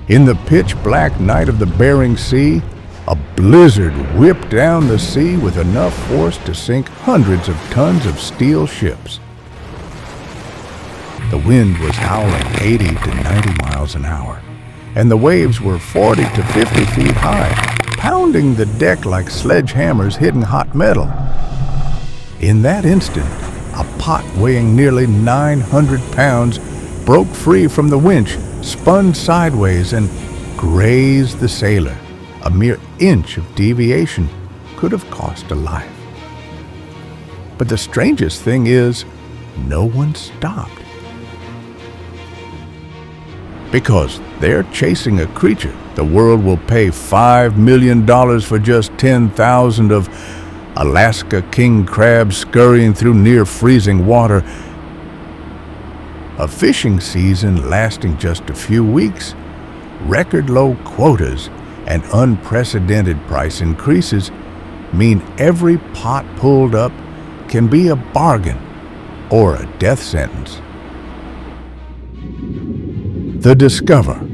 In the pitch-black night of the Bering Sea, a blizzard whipped down the sea with enough force to sink hundreds of tons of steel ships. The wind was howling 80 to 90 miles an hour, and the waves were 40 to 50 feet high, pounding the deck like sledgehammers hitting hot metal. In that instant, a pot weighing nearly 900 pounds broke free from the winch, spun sideways, and grazed the sailor. A mere inch of deviation could have cost a life. But the strangest thing is, no one stopped. Because they're chasing a creature the world will pay $5 million for just 10,000 of Alaska king crabs scurrying through near-freezing water. A fishing season lasting just a few weeks, record-low quotas, and unprecedented price increases mean every pot pulled up can be a bargain or a death sentence. The Discover,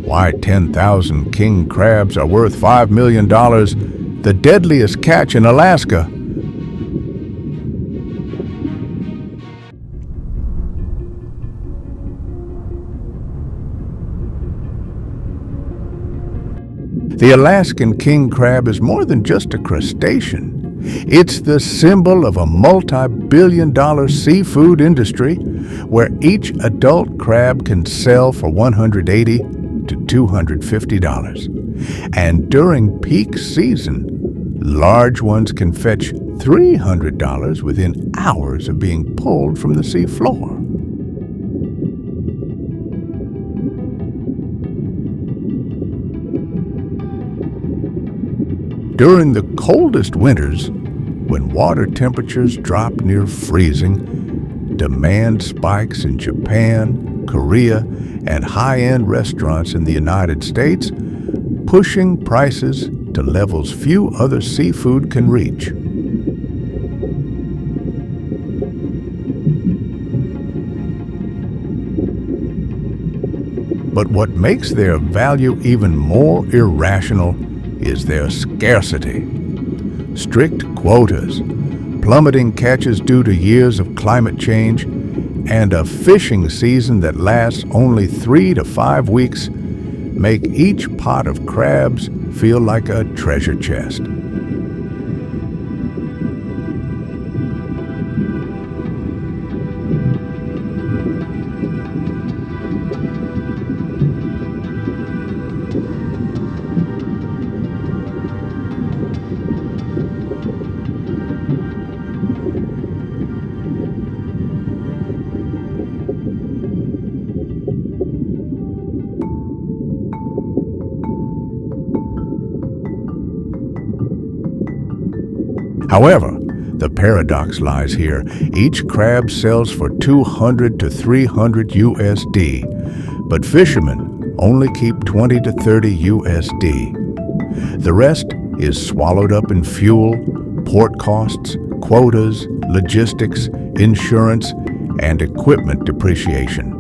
why 10,000 king crabs are worth $5 million, the deadliest catch in Alaska. The Alaskan king crab is more than just a crustacean. It's the symbol of a multi-billion-dollar seafood industry where each adult crab can sell for $180 to $250. And during peak season, large ones can fetch $300 within hours of being pulled from the sea floor. During the coldest winters, when water temperatures drop near freezing, demand spikes in Japan, Korea, and high-end restaurants in the United States, pushing prices to levels few other seafood can reach. But what makes their value even more irrational is their scarcity. Strict quotas, plummeting catches due to years of climate change, and a fishing season that lasts only 3 to 5 weeks make each pot of crabs feel like a treasure chest. However, the paradox lies here. Each crab sells for $200 to $300 USD, but fishermen only keep $20 to $30 USD. The rest is swallowed up in fuel, port costs, quotas, logistics, insurance, and equipment depreciation.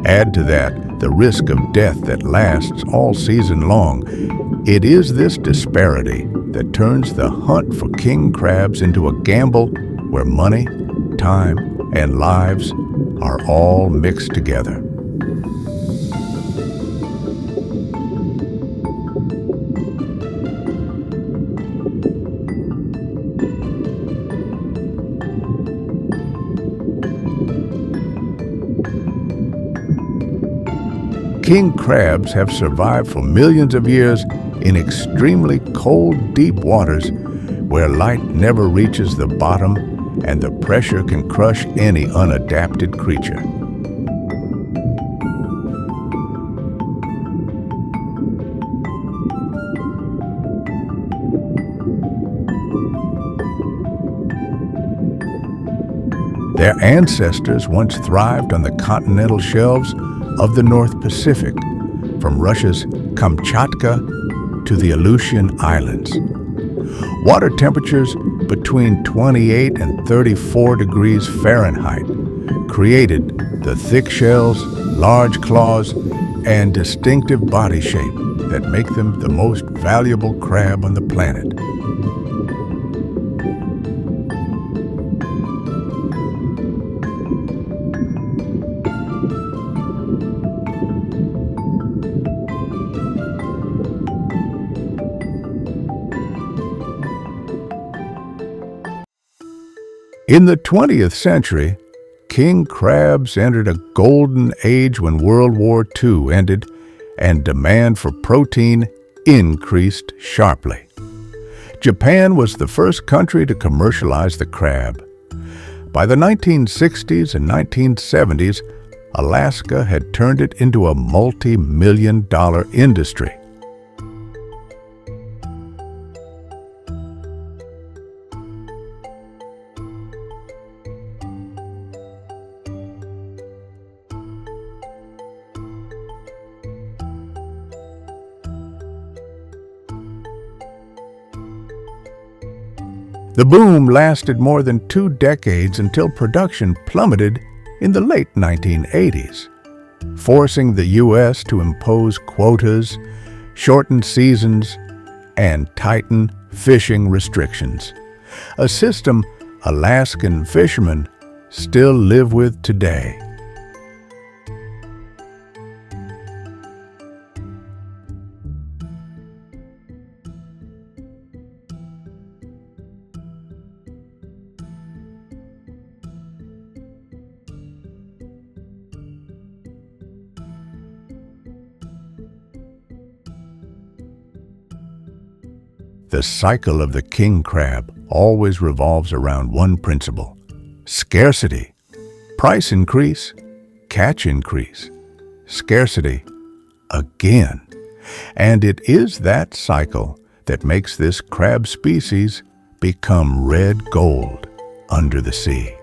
Add to that the risk of death that lasts all season long. It is this disparity that turns the hunt for king crabs into a gamble where money, time, and lives are all mixed together. King crabs have survived for millions of years in extremely cold, deep waters where light never reaches the bottom and the pressure can crush any unadapted creature. Their ancestors once thrived on the continental shelves of the North Pacific, from Russia's Kamchatka to the Aleutian Islands. Water temperatures between 28 and 34 degrees Fahrenheit created the thick shells, large claws, and distinctive body shape that make them the most valuable crab on the planet. In the 20th century, king crabs entered a golden age when World War II ended and demand for protein increased sharply. Japan was the first country to commercialize the crab. By the 1960s and 1970s, Alaska had turned it into a multi-million-dollar industry. The boom lasted more than 2 decades until production plummeted in the late 1980s, forcing the U.S. to impose quotas, shorten seasons, and tighten fishing restrictions, a system Alaskan fishermen still live with today. The cycle of the king crab always revolves around one principle: scarcity. Price increase, catch increase, scarcity again. And it is that cycle that makes this crab species become red gold under the sea.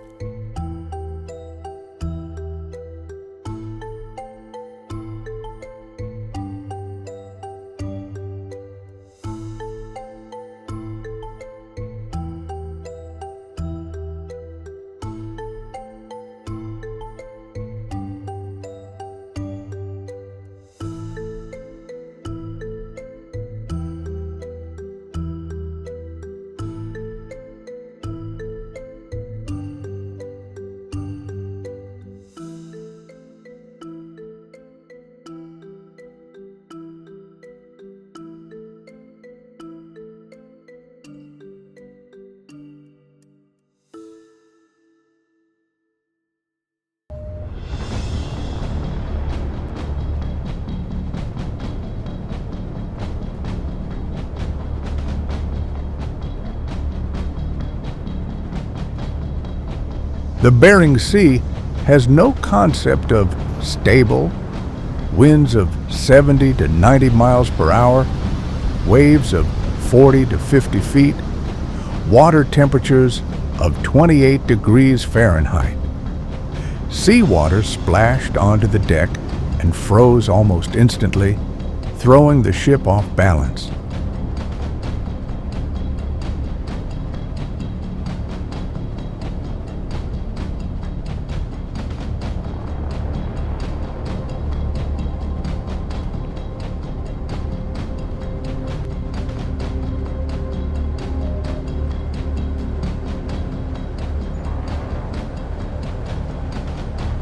The Bering Sea has no concept of stable, winds of 70 to 90 miles per hour, waves of 40 to 50 feet, water temperatures of 28 degrees Fahrenheit. Seawater splashed onto the deck and froze almost instantly, throwing the ship off balance.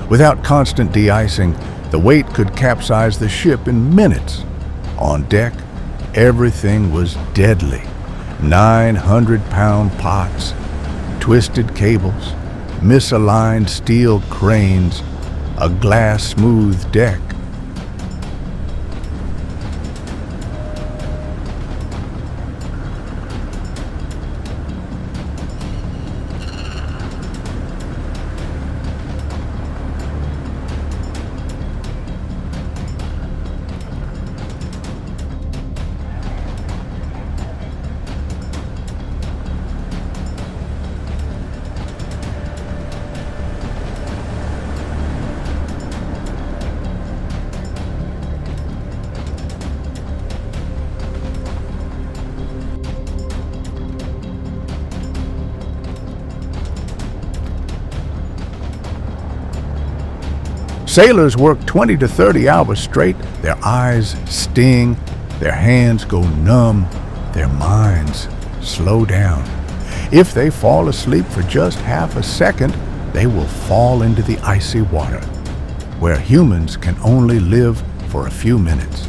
Without constant de-icing, the weight could capsize the ship in minutes. On deck, everything was deadly. 900-pound pots, twisted cables, misaligned steel cranes, a glass-smooth deck. Sailors work 20 to 30 hours straight. Their eyes sting, their hands go numb, their minds slow down. If they fall asleep for just half a second, they will fall into the icy water, where humans can only live for a few minutes.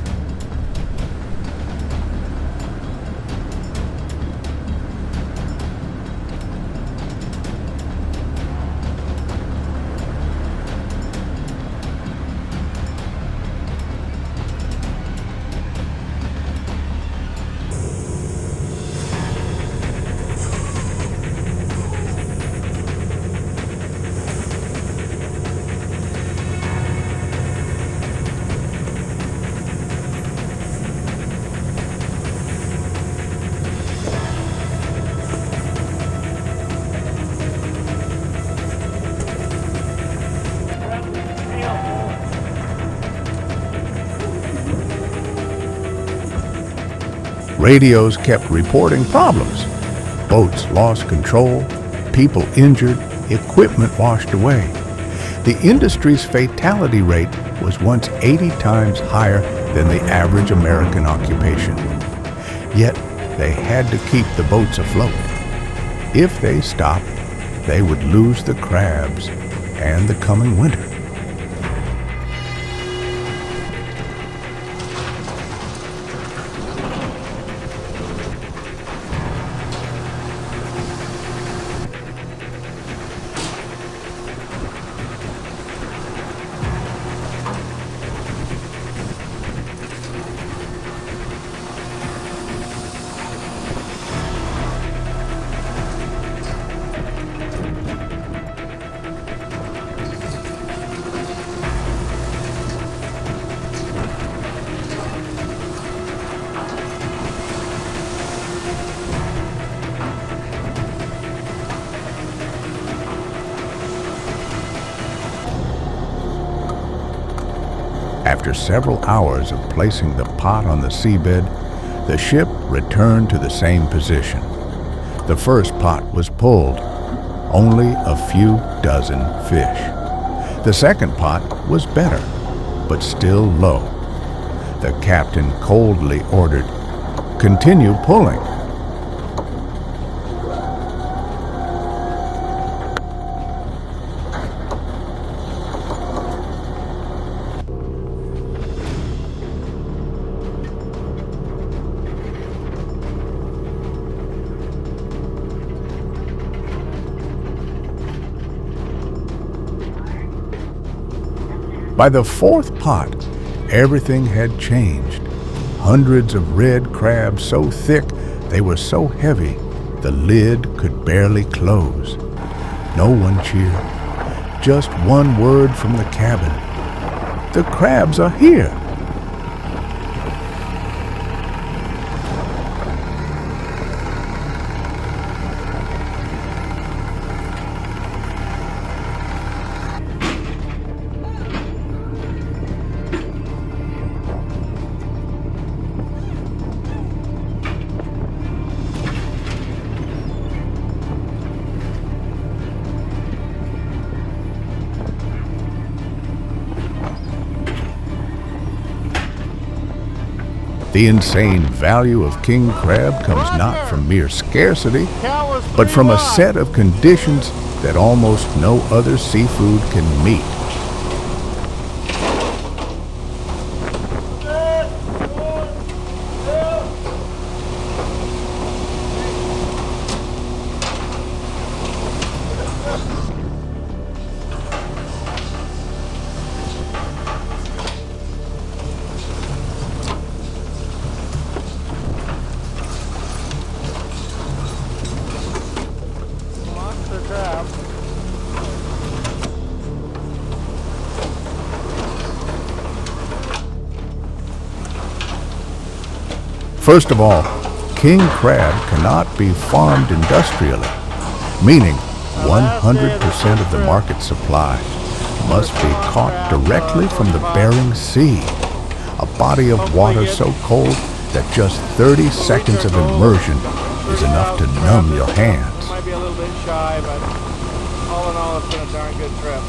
Radios kept reporting problems. Boats lost control, people injured, equipment washed away. The industry's fatality rate was once 80 times higher than the average American occupation. Yet they had to keep the boats afloat. If they stopped, they would lose the crabs and the coming winter. After several hours of placing the pot on the seabed, the ship returned to the same position. The first pot was pulled, only a few dozen fish. The second pot was better, but still low. The captain coldly ordered, "Continue pulling." By the fourth pot, everything had changed. Hundreds of red crabs so thick they were so heavy the lid could barely close. No one cheered. Just one word from the cabin. "The crabs are here." The insane value of king crab comes not from mere scarcity, but from a set of conditions that almost no other seafood can meet. First of all, king crab cannot be farmed industrially, meaning 100% of the market supply must be caught directly from the Bering Sea, a body of water so cold that just 30 seconds of immersion is enough to numb your hands. Might be a little bit shy, but all in all, it's been a darn good trip.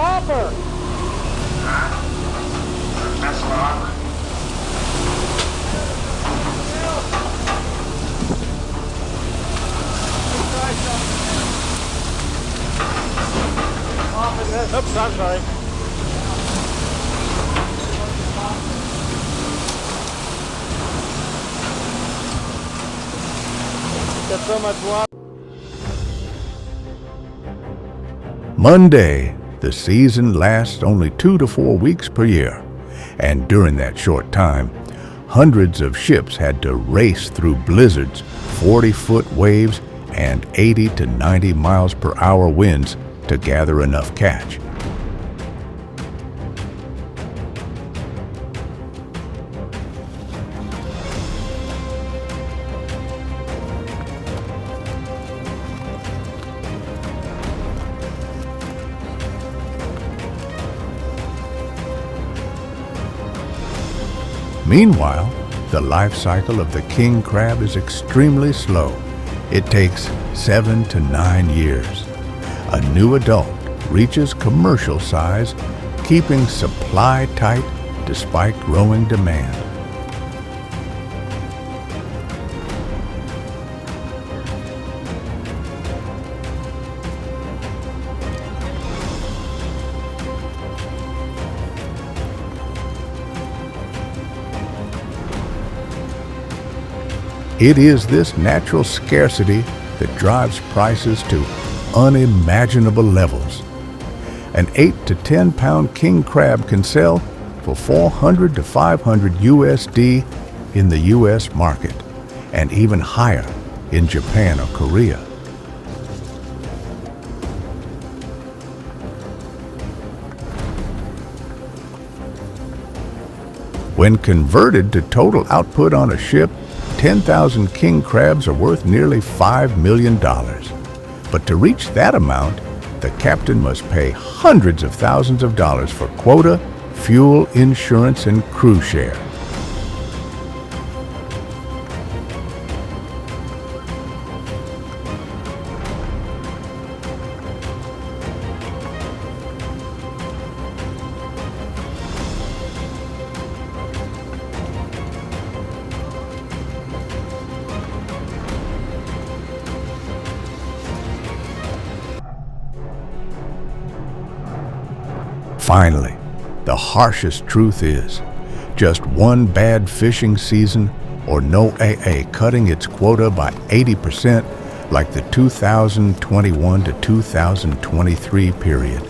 hopper. That's a lot. Oops, I'm sorry. Got so much water. Monday, the season lasts only 2 to 4 weeks per year, and during that short time, hundreds of ships had to race through blizzards, 40-foot waves, and 80 to 90 miles per hour winds to gather enough catch. Meanwhile, the life cycle of the king crab is extremely slow. It takes 7 to 9 years. A new adult reaches commercial size, keeping supply tight despite growing demand. It is this natural scarcity that drives prices to unimaginable levels. An 8 to 10 pound king crab can sell for $400 to $500 USD in the US market, and even higher in Japan or Korea. When converted to total output on a ship, 10,000 king crabs are worth nearly $5 million. But to reach that amount, the captain must pay hundreds of thousands of dollars for quota, fuel, insurance, and crew share. Finally, the harshest truth is, just one bad fishing season or no AA cutting its quota by 80% like the 2021 to 2023 period.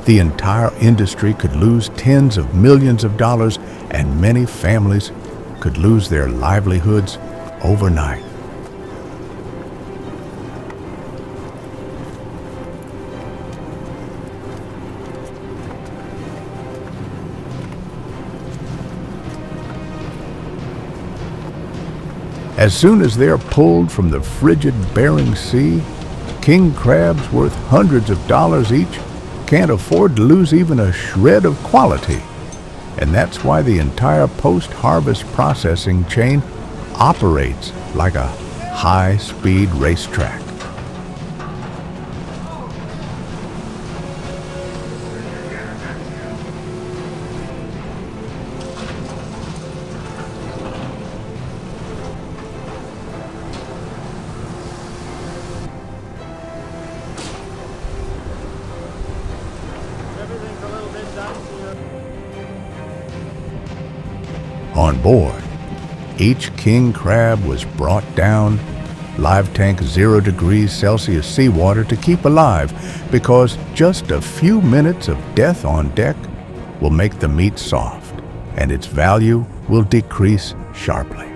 The entire industry could lose tens of millions of dollars, and many families could lose their livelihoods overnight. As soon as they're pulled from the frigid Bering Sea, king crabs worth hundreds of dollars each can't afford to lose even a shred of quality. And that's why the entire post-harvest processing chain operates like a high-speed racetrack. Everything's a little bit dicier. On board, each king crab was brought down, live tank 0 degrees Celsius seawater to keep alive, because just a few minutes of death on deck will make the meat soft, and its value will decrease sharply.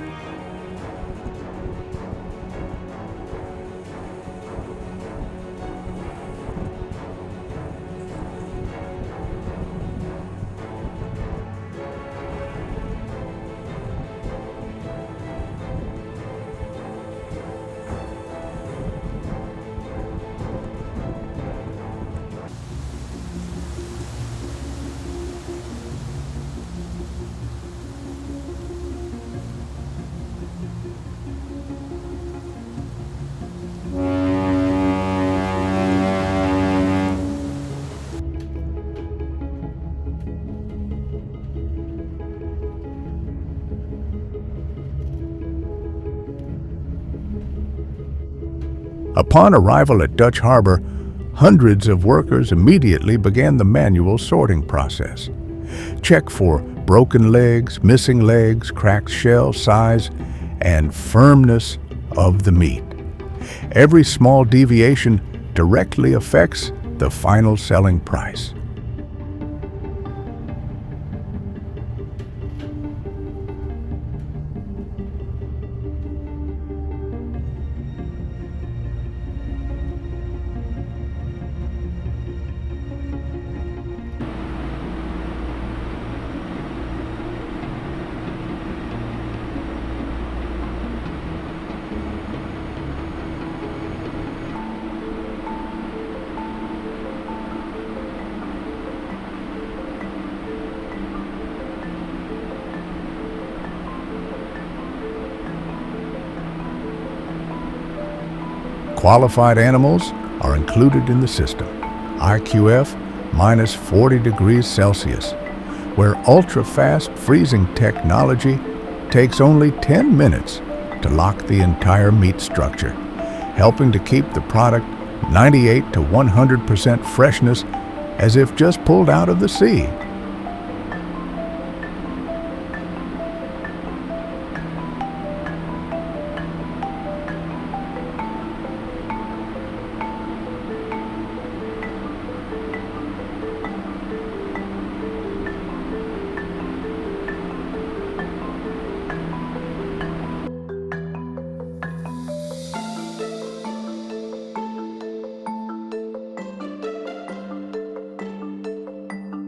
Upon arrival at Dutch Harbor, hundreds of workers immediately began the manual sorting process. Check for broken legs, missing legs, cracked shell size, and firmness of the meat. Every small deviation directly affects the final selling price. Qualified animals are included in the system. IQF minus 40 degrees Celsius, where ultra-fast freezing technology takes only 10 minutes to lock the entire meat structure, helping to keep the product 98 to 100% freshness as if just pulled out of the sea.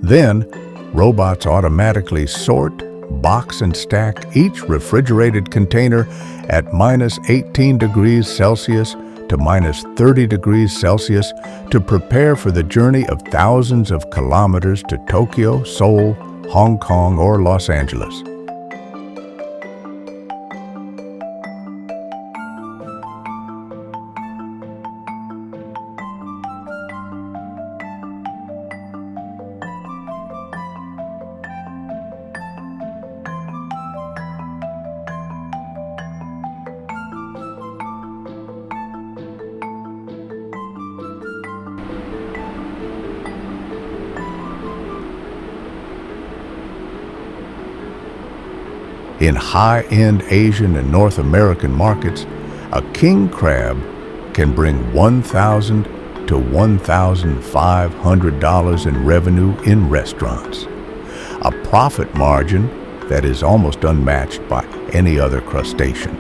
Then, robots automatically sort, box, and stack each refrigerated container at minus 18 degrees Celsius to minus 30 degrees Celsius to prepare for the journey of thousands of kilometers to Tokyo, Seoul, Hong Kong, or Los Angeles. In high-end Asian and North American markets, a king crab can bring $1,000 to $1,500 in revenue in restaurants, a profit margin that is almost unmatched by any other crustacean.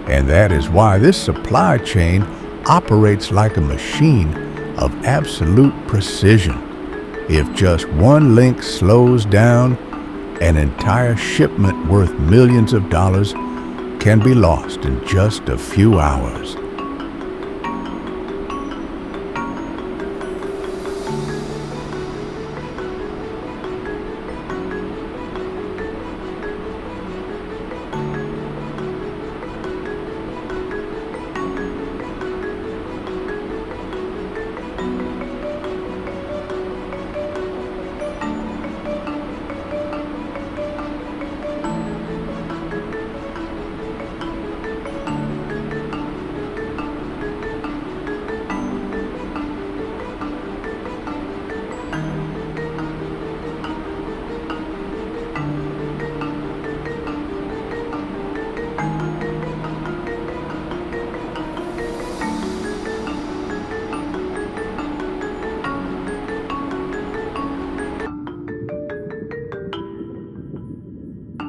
And that is why this supply chain operates like a machine of absolute precision. If just one link slows down, an entire shipment worth millions of dollars can be lost in just a few hours.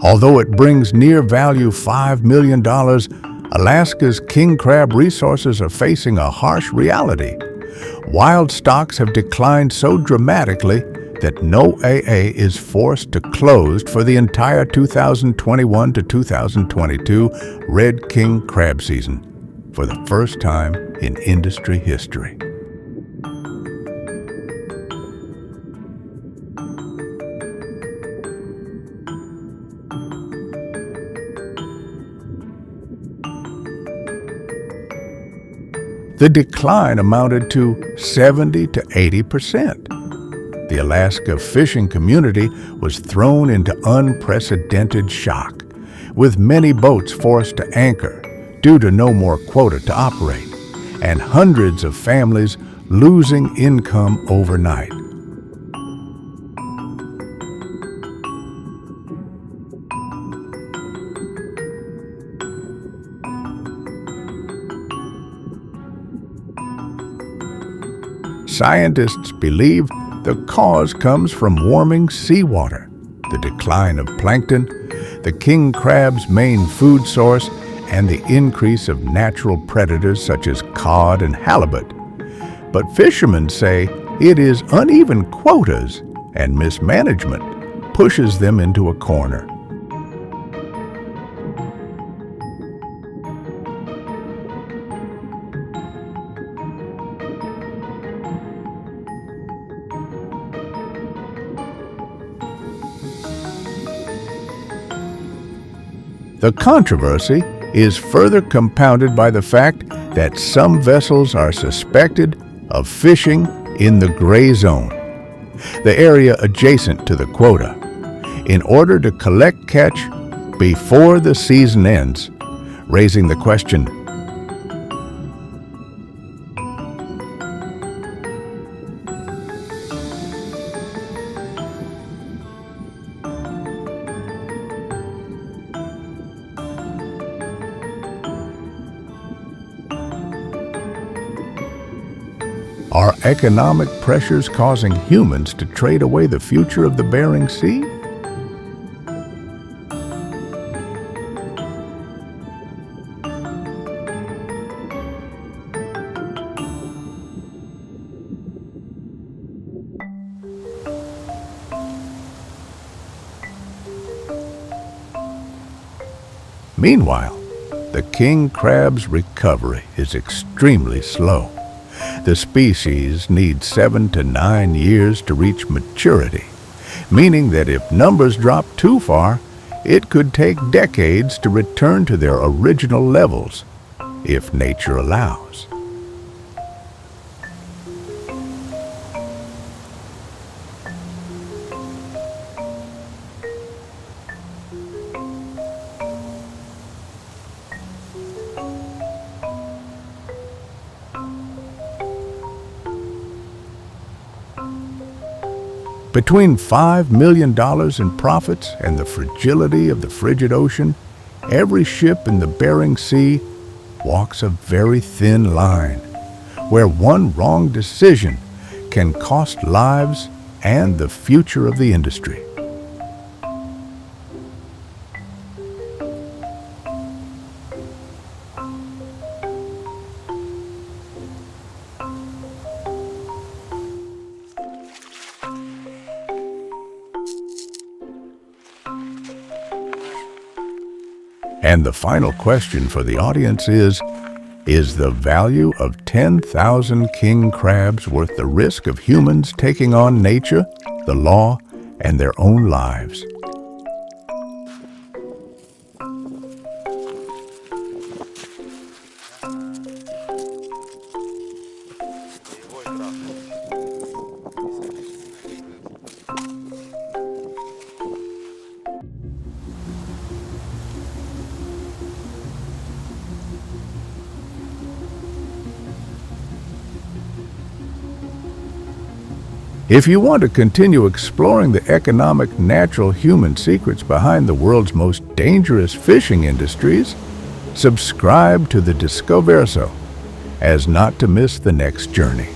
Although it brings near value $5 million, Alaska's king crab resources are facing a harsh reality. Wild stocks have declined so dramatically that NOAA is forced to close for the entire 2021 to 2022 red king crab season for the first time in industry history. The decline amounted to 70 to 80%. The Alaska fishing community was thrown into unprecedented shock, with many boats forced to anchor due to no more quota to operate, and hundreds of families losing income overnight. Scientists believe the cause comes from warming seawater, the decline of plankton, the king crab's main food source, and the increase of natural predators such as cod and halibut. But fishermen say it is uneven quotas and mismanagement pushes them into a corner. The controversy is further compounded by the fact that some vessels are suspected of fishing in the gray zone, the area adjacent to the quota, in order to collect catch before the season ends, raising the question, are economic pressures causing humans to trade away the future of the Bering Sea? Meanwhile, the king crab's recovery is extremely slow. The species needs 7 to 9 years to reach maturity, meaning that if numbers drop too far, it could take decades to return to their original levels, if nature allows. Between $5 million in profits and the fragility of the frigid ocean, every ship in the Bering Sea walks a very thin line, where one wrong decision can cost lives and the future of the industry. And the final question for the audience is the value of 10,000 king crabs worth the risk of humans taking on nature, the law, and their own lives? If you want to continue exploring the economic, natural, human secrets behind the world's most dangerous fishing industries, subscribe to the Discover as not to miss the next journey.